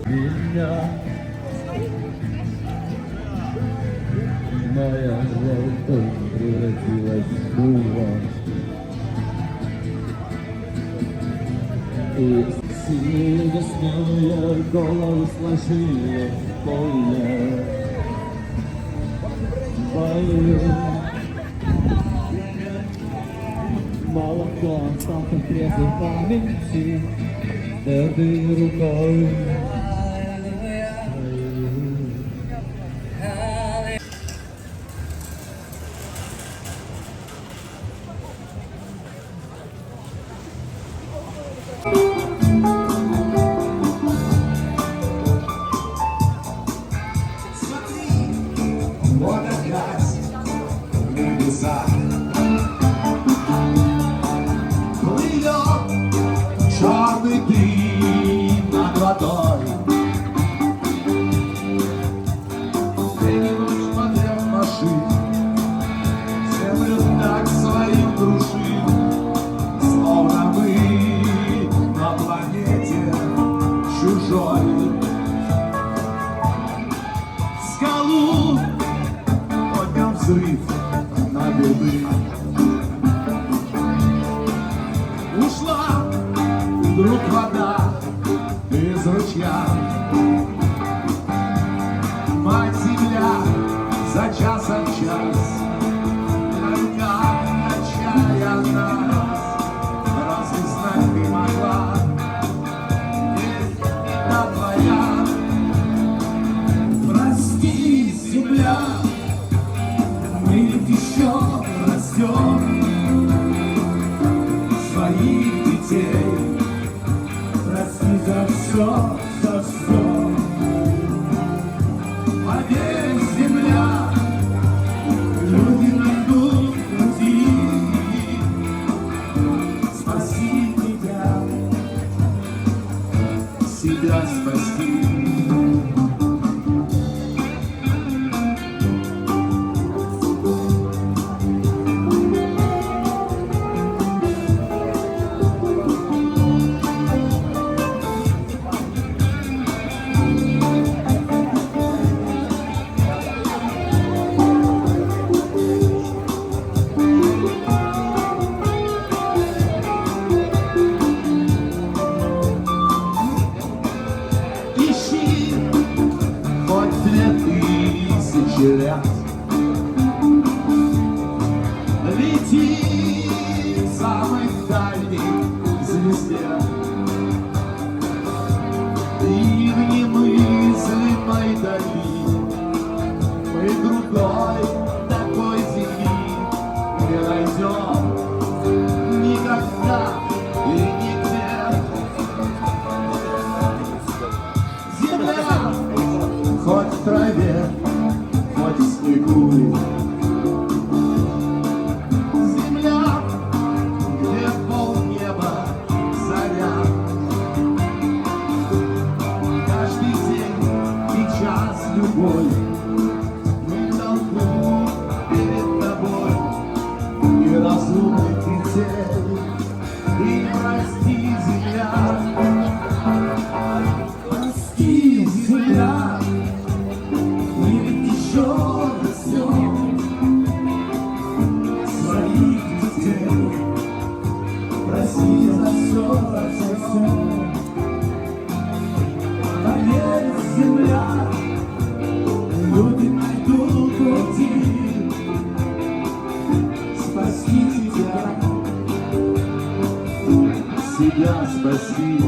Меня моя жизнь превратилась в кулак. И сильно смелые головы сложили в поле. Бою молоко остался в трезвой памяти, твердой рукой. Вот опять небеса плывет черный дым над водой. День и ночь подряд машин землю так свою крушит, словно мы на планете чужой. Скалу поднял взрыв на беды. Ушла вдруг вода из ручья. Мать земля за часом час только отчая нас. Разве знать ты могла, ведь это твоя? Прости, земля, мы ведь еще растем своих детей. Прости за все, за все. Поверь, земля, люди найдут пути спасти себя спасти. Хоть 2000 лет лети к самой дальней звезде, и в немыслимой дали мы другой такой земли не найдем никогда и нигде. Земля хоть в траве, хоть в снегу, земля, где полнеба заря. Каждый день и час любой мы в долгу перед тобой и разумных детей. И прости, земля, прости, земля, мы ведь еще растем своих детей. Прости за все, за все. Поверь, земля, люди найдут пути спасти тебя, себя спасти.